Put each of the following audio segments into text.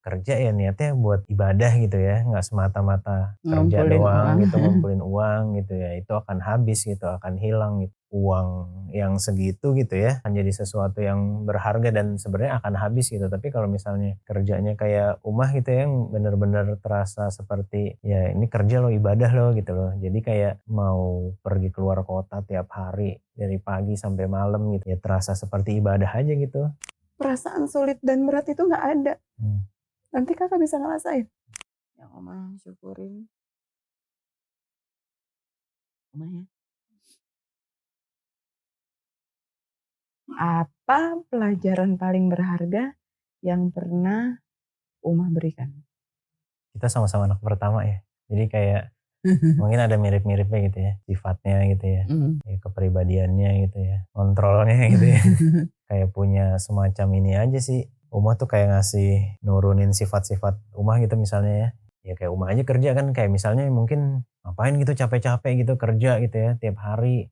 kerja ya niatnya buat ibadah gitu ya, nggak semata-mata kerja Ngumpulin uang. doang gitu, ngumpulin uang gitu ya, itu akan habis gitu, akan hilang gitu. Uang yang segitu gitu ya, akan jadi sesuatu yang berharga dan sebenarnya akan habis gitu. Tapi kalau misalnya kerjanya kayak Umah gitu ya, yang bener-bener terasa seperti, ya ini kerja loh, ibadah loh gitu loh. Jadi kayak mau pergi keluar kota tiap hari, dari pagi sampai malam gitu, ya terasa seperti ibadah aja gitu. Perasaan sulit dan berat itu nggak ada. Hmm. Nanti Kakak bisa ngerasain. Yang Oma syukurin. Oma ya. Apa pelajaran paling berharga yang pernah Oma berikan? Kita sama-sama anak pertama ya. Jadi kayak mungkin ada mirip-miripnya gitu ya, sifatnya gitu ya, Mhm. ya kepribadiannya gitu ya, kontrolnya gitu ya. Kayak punya semacam ini aja sih, Umah tuh kayak ngasih nurunin sifat-sifat Umah gitu misalnya ya. Ya kayak Umah aja kerja kan kayak misalnya mungkin ngapain gitu capek-capek gitu kerja gitu ya tiap hari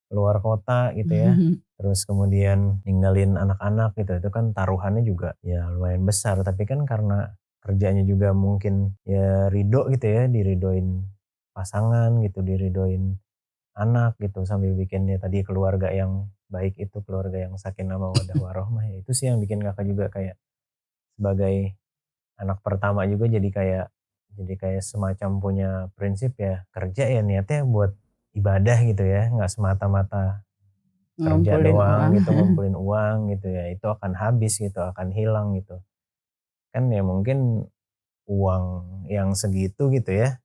keluar kota gitu ya. Terus kemudian ninggalin anak-anak gitu, itu kan taruhannya juga ya lumayan besar. Tapi kan karena kerjanya juga mungkin ya ridho gitu ya, diridoin pasangan gitu, diridoin anak gitu, sambil bikin ya tadi keluarga yang baik itu, keluarga yang sakinah mawaddah warohmah ya, itu sih yang bikin Kakak juga kayak sebagai anak pertama juga jadi kayak semacam punya prinsip ya, kerja ya niatnya buat ibadah gitu ya, nggak semata-mata kerja Ngumpulin doang uang. gitu, ngumpulin uang gitu ya, itu akan habis gitu, akan hilang gitu. Kan ya mungkin uang yang segitu gitu ya,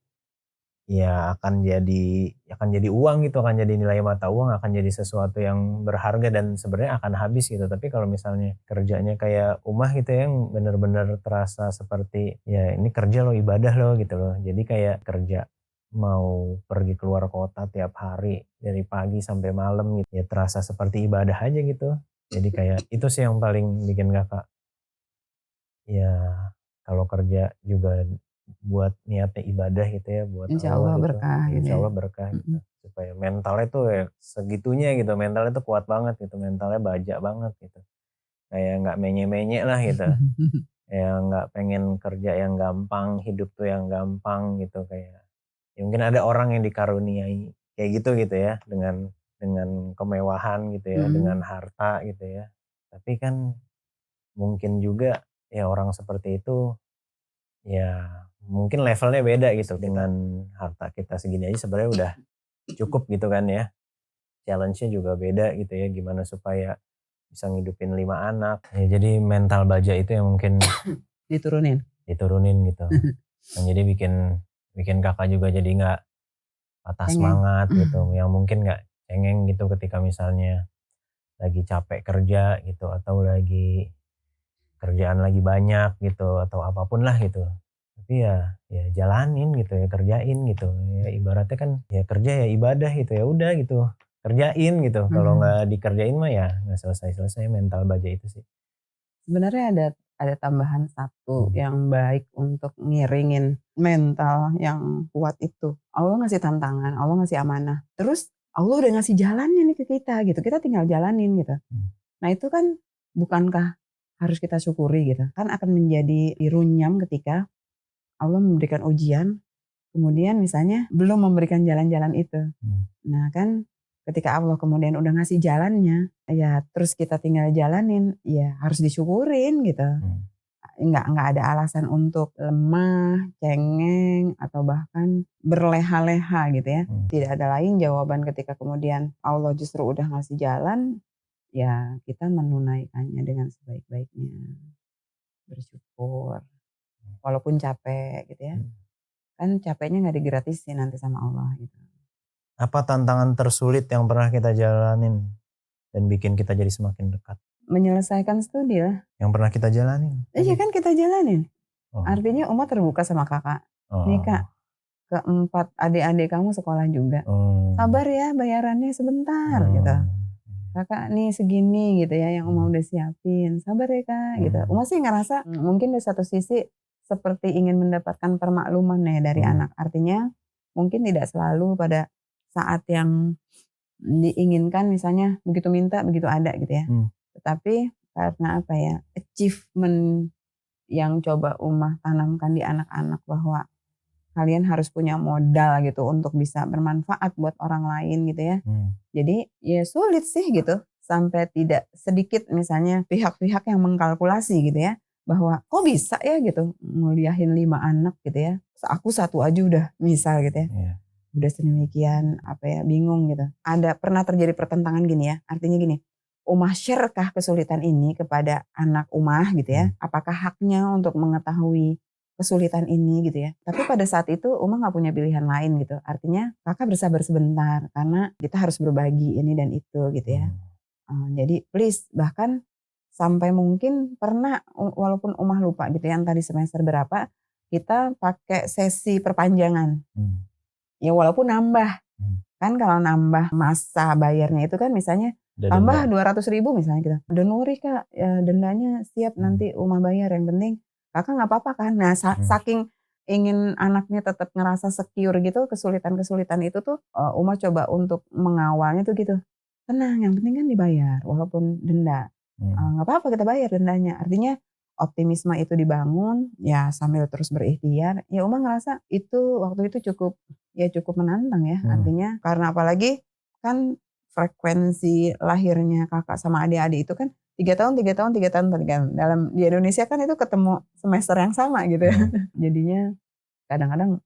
ya akan jadi uang gitu, akan jadi nilai mata uang, akan jadi sesuatu yang berharga dan sebenarnya akan habis gitu. Tapi kalau misalnya kerjanya kayak Umah gitu ya, yang bener-bener terasa seperti, ya ini kerja loh, ibadah loh gitu loh. Jadi kayak kerja mau pergi keluar kota tiap hari dari pagi sampai malam gitu, ya terasa seperti ibadah aja gitu. Jadi kayak itu sih yang paling bikin Kakak, ya kalau kerja juga buat niatnya ibadah gitu ya, buat Insya Allah Allah gitu, berkah ya gitu insya ya. Allah berkah gitu. Mhm. Supaya mentalnya tuh ya segitunya gitu, mentalnya tuh kuat banget gitu, mentalnya baja banget gitu. Kayak nggak menye-menye lah gitu, kayak nggak pengen kerja yang gampang, hidup tuh yang gampang gitu, kayak ya mungkin ada orang yang dikaruniai kayak gitu ya, dengan kemewahan gitu ya, dengan Mhm. harta gitu ya. Tapi kan mungkin juga ya orang seperti itu ya mungkin levelnya beda gitu, dengan harta kita segini aja sebenarnya udah cukup gitu kan ya. Challenge-nya juga beda gitu ya, gimana supaya bisa ngidupin 5 anak. Ya jadi mental baja itu yang mungkin Diturunin. diturunin gitu. Yang jadi bikin bikin Kakak juga jadi nggak patah Cengeng. semangat gitu, yang mungkin nggak cengeng gitu ketika misalnya lagi capek kerja gitu, atau lagi kerjaan lagi banyak gitu, atau apapun lah gitu. Tapi ya jalanin gitu ya, kerjain gitu. Ya ibaratnya kan ya kerja ya ibadah gitu, ya udah gitu, kerjain gitu. Kalau Mhm. nggak dikerjain mah ya nggak selesai-selesai mental baja itu sih. Sebenarnya ada tambahan satu Mhm, yang baik untuk ngiringin mental yang kuat itu. Allah ngasih tantangan, Allah ngasih amanah. Terus Allah udah ngasih jalannya nih ke kita gitu. Kita tinggal jalanin gitu. mhm, Nah itu kan bukankah harus kita syukuri gitu. Kan akan menjadi runyam ketika Allah memberikan ujian, kemudian misalnya belum memberikan jalan-jalan itu. mhm, Nah kan ketika Allah kemudian udah ngasih jalannya, ya terus kita tinggal jalanin, ya harus disyukurin gitu. mhm, Nggak ada alasan untuk lemah, cengeng, atau bahkan berleha-leha gitu ya. mhm. Tidak ada lain jawaban ketika kemudian Allah justru udah ngasih jalan, ya kita menunaikannya dengan sebaik-baiknya, bersyukur, walaupun capek gitu ya. Mhm. Kan capeknya nggak digratisin nanti sama Allah gitu. Apa tantangan tersulit yang pernah kita jalanin dan bikin kita jadi semakin dekat? Menyelesaikan studi lah. Yang pernah kita jalanin Iya tadi? kan kita jalanin. Artinya Oh, Uma terbuka sama Kakak. Nih Kak, oh, keempat adik-adik kamu sekolah juga. oh, Sabar ya bayarannya sebentar gitu. oh, Kakak nih segini gitu ya yang Uma mhm, udah siapin. Sabar ya Kak gitu. mhm, Uma sih ngerasa mungkin di satu sisi seperti ingin mendapatkan permakluman ya dari mhm, anak. Artinya mungkin tidak selalu pada saat yang diinginkan misalnya begitu minta begitu ada gitu ya. mhm, Tetapi karena apa ya, achievement yang coba Umah tanamkan di anak-anak bahwa kalian harus punya modal gitu untuk bisa bermanfaat buat orang lain gitu ya. Jadi ya sulit sih gitu, sampai tidak sedikit misalnya pihak-pihak yang mengkalkulasi gitu ya, bahwa kok bisa ya gitu nguliahin 5 anak gitu ya, aku 1 aja udah misal gitu ya. Iya. Udah sedemikian bingung gitu. Pernah terjadi pertentangan gini ya, artinya gini, Umah share-kah kesulitan ini kepada anak Umah gitu ya, apakah haknya untuk mengetahui kesulitan ini gitu ya. Tapi pada saat itu Umah nggak punya pilihan lain gitu, artinya Kakak bersabar sebentar karena kita harus berbagi ini dan itu gitu ya. Jadi please, bahkan sampai mungkin pernah walaupun Umah lupa gitu ya, tadi semester berapa, kita pakai sesi perpanjangan. Ya walaupun nambah, kan kalau nambah masa bayarnya itu kan misalnya tambah 200.000 misalnya gitu. "Don't worry Kak, dendanya siap nanti Umah bayar, yang penting Kakak nggak apa-apa kan?" Nah saking ingin anaknya tetap ngerasa secure gitu, kesulitan-kesulitan itu tuh, Umah coba untuk mengawalnya tuh gitu, "Tenang, yang penting kan dibayar walaupun denda, nggak apa-apa kita bayar dendanya." Artinya optimisme itu dibangun, ya sambil terus berikhtiar, ya Umah ngerasa itu waktu itu cukup menantang ya, artinya karena apalagi kan frekuensi lahirnya Kakak sama adik-adik itu kan 3 tahun 3 tahun 3 tahun 3 tahun. Di Indonesia kan itu ketemu semester yang sama gitu ya. Jadinya kadang-kadang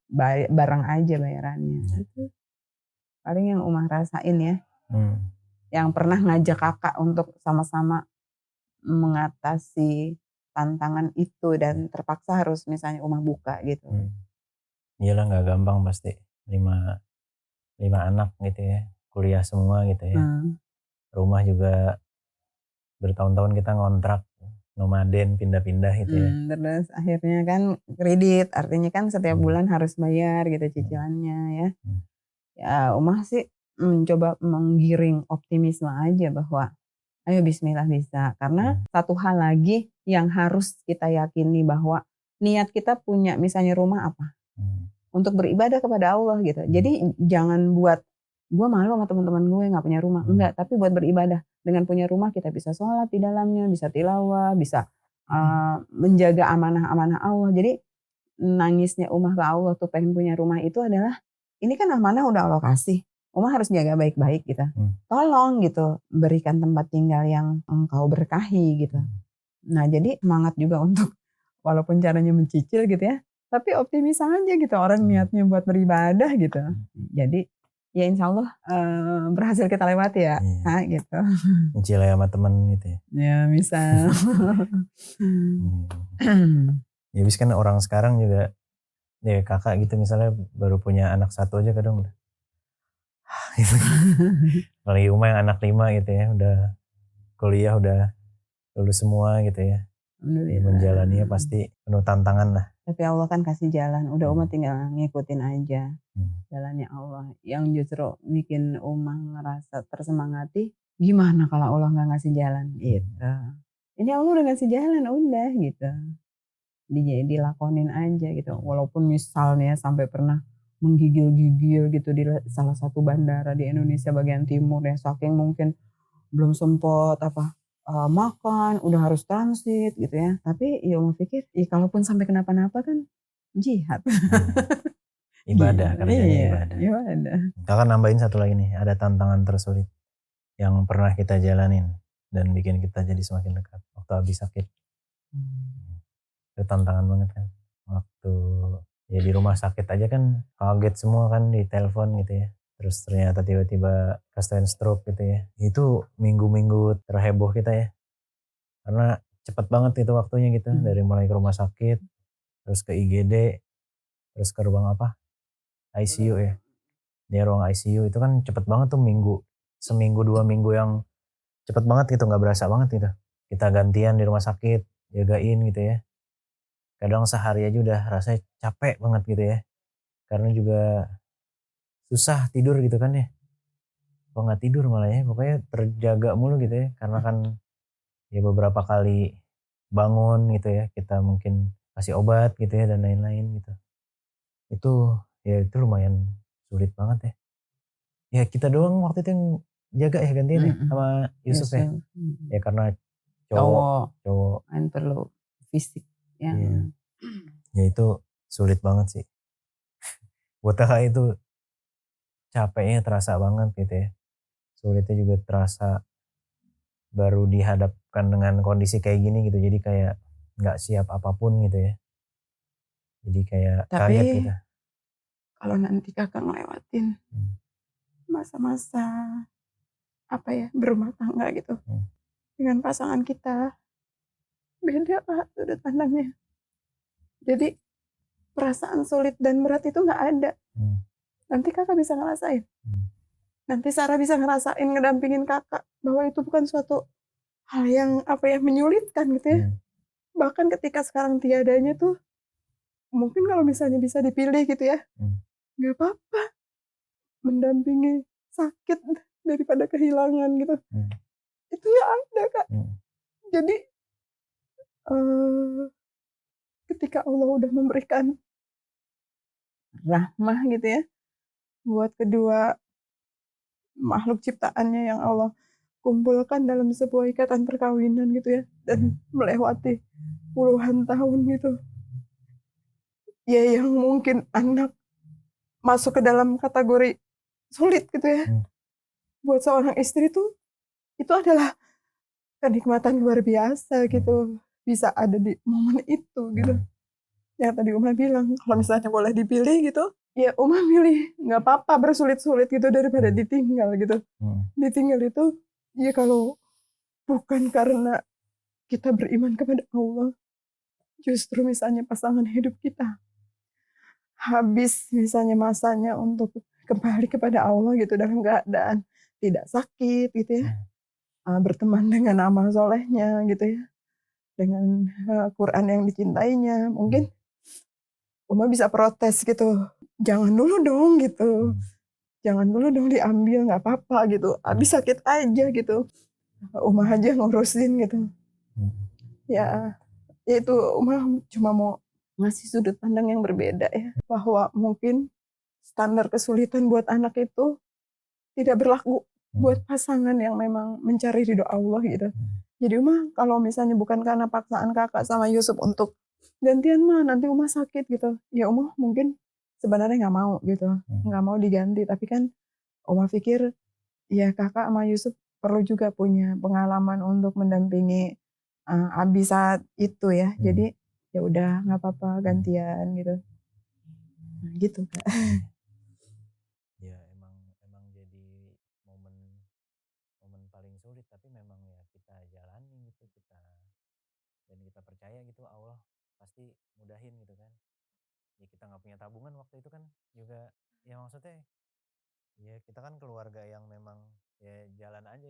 bareng aja bayarannya, gitu. Paling yang Umah rasain ya. Yang pernah ngajak Kakak untuk sama-sama mengatasi tantangan itu dan terpaksa harus misalnya Umah buka gitu. Iyalah nggak gampang pasti, 5 anak gitu ya, kuliah semua gitu ya. Rumah juga bertahun-tahun kita ngontrak, nomaden, pindah-pindah gitu ya. Terus akhirnya kan kredit, artinya kan setiap bulan harus bayar gitu cicilannya ya. Ya Umah sih mencoba menggiring optimisme aja bahwa ayo bismillah bisa. Karena satu hal lagi yang harus kita yakini bahwa niat kita punya misalnya rumah apa? Untuk beribadah kepada Allah gitu. Jadi jangan buat, gue malu sama teman-teman gue nggak punya rumah. Enggak, tapi buat beribadah. Dengan punya rumah kita bisa sholat di dalamnya, bisa tilawah, bisa menjaga amanah-amanah Allah. Jadi nangisnya Umah ke Allah tuh pengen punya rumah itu adalah, ini kan amanah udah Allah kasih. Umah harus jaga baik-baik gitu. Tolong gitu, berikan tempat tinggal yang Engkau berkahi gitu. Nah jadi semangat juga untuk walaupun caranya mencicil gitu ya, tapi optimis aja gitu, orang niatnya buat beribadah gitu. Jadi ya insya Allah berhasil kita lewati ya, Kak, gitu. Nyicil sama temen gitu ya. Ya misal. Ya habis kan orang sekarang juga, ya kakak gitu misalnya baru punya anak 1 aja kadang udah gitu. Apalagi Umah yang anak 5 gitu ya, udah kuliah, udah lulus semua gitu ya. Ya, menjalaninya pasti penuh tantangan lah. Tapi Allah kan kasih jalan, udah Umah tinggal ngikutin aja jalannya Allah. Yang justru bikin Umah ngerasa tersemangati, gimana kalau Allah nggak ngasih jalan gitu. Ini Allah udah ngasih jalan, udah gitu. Dilakonin aja gitu. Walaupun misalnya sampai pernah menggigil-gigil gitu di salah satu bandara di Indonesia bagian timur ya, saking mungkin belum sempet makan, udah harus transit gitu ya. Tapi ya Umah pikir, kalaupun sampai kenapa-napa kan jihad. Ibadah, kerjanya Iya, ibadah. Kakak nambahin 1 lagi nih, ada tantangan tersulit yang pernah kita jalanin dan bikin kita jadi semakin dekat waktu habis sakit. Itu tantangan banget kan. Waktu ya di rumah sakit aja kan kaget semua kan, di telepon gitu ya. Terus ternyata tiba-tiba kasihan stroke gitu ya. Itu minggu-minggu terheboh kita ya. Karena cepet banget itu waktunya gitu, dari mulai ke rumah sakit, terus ke IGD, terus ke ruang ICU ya. Di ruang ICU itu kan cepet banget tuh, seminggu 2 minggu yang cepet banget gitu, nggak berasa banget gitu. Kita gantian di rumah sakit, jagain gitu ya. Kadang sehari aja udah rasanya capek banget gitu ya. Karena juga susah tidur gitu kan ya. Kok nggak tidur malah ya, pokoknya terjaga mulu gitu ya. Karena kan ya beberapa kali bangun gitu ya, kita mungkin kasih obat gitu ya dan lain-lain gitu. Itu lumayan sulit banget ya. Ya kita doang waktu itu yang jaga ya, gantian ya sama Yusuf ya. Ya karena cowok. Kan perlu fisik. yang Iya. Ya itu sulit banget sih. Buat Kakak itu capeknya terasa banget gitu ya. Sulitnya juga terasa baru dihadapkan dengan kondisi kayak gini gitu. Jadi kayak nggak siap apapun gitu ya. Jadi kayak kaget tapi gitu. kalau nanti Kakak ngelewatin Hmm, masa-masa apa ya, berumah tangga gitu hmm, dengan pasangan kita, beda Kak sudut pandangnya. Jadi perasaan sulit dan berat itu nggak ada. hmm, Nanti Kakak bisa ngerasain. hmm, Nanti Sarah bisa ngerasain ngedampingin Kakak bahwa itu bukan suatu hal yang apa ya, menyulitkan gitu ya. hmm, Bahkan ketika sekarang tiadanya tuh mungkin kalau misalnya bisa dipilih gitu ya, hmm, nggak apa-apa mendampingi sakit daripada kehilangan gitu. hmm, Itu nggak ada Kak. hmm, Jadi eh, ketika Allah udah memberikan rahmah gitu ya buat kedua makhluk ciptaannya yang Allah kumpulkan dalam sebuah ikatan perkawinan gitu ya, hmm, dan melewati puluhan tahun gitu, ya yang mungkin anak masuk ke dalam kategori sulit gitu ya, hmm, buat seorang istri tuh itu adalah kenikmatan luar biasa hmm, gitu, bisa ada di momen itu gitu. hmm, Yang tadi Uma bilang kalau hmm, misalnya boleh dipilih gitu, ya Uma milih nggak apa-apa bersulit-sulit gitu daripada hmm, ditinggal gitu. hmm, Ditinggal itu ya kalau bukan karena kita beriman kepada Allah, justru misalnya pasangan hidup kita habis misalnya masanya untuk kembali kepada Allah gitu dalam keadaan tidak sakit gitu ya, hmm, berteman dengan amal solehnya gitu ya, dengan Quran yang dicintainya, hmm, mungkin Uma bisa protes gitu, jangan dulu dong gitu, hmm, jangan dulu dong diambil, nggak apa-apa gitu, hmm, habis sakit aja gitu, Uma aja ngurusin gitu. hmm, Ya, ya itu Uma cuma mau ngasih sudut pandang yang berbeda ya, bahwa mungkin standar kesulitan buat anak itu tidak berlaku hmm, buat pasangan yang memang mencari ridho Allah gitu. hmm, Jadi Uma kalau misalnya bukan karena paksaan Kakak sama Yusuf untuk gantian mah nanti Uma sakit gitu. Ya Uma mungkin sebenarnya nggak mau gitu, hmm, nggak mau diganti. Tapi kan Uma pikir ya Kakak sama Yusuf perlu juga punya pengalaman untuk mendampingi Abi saat itu ya. hmm, Jadi ya udah nggak apa-apa hmm. gantian gitu. Nah, gitu Kak. Iya. Ya emang emang jadi momen momen paling sulit tapi memang ya kita jalani gitu kita dan kita percaya gitu Allah pasti mudahin gitu kan. Ya kita nggak punya tabungan waktu itu kan juga ya maksudnya ya kita kan keluarga yang memang ya jalan aja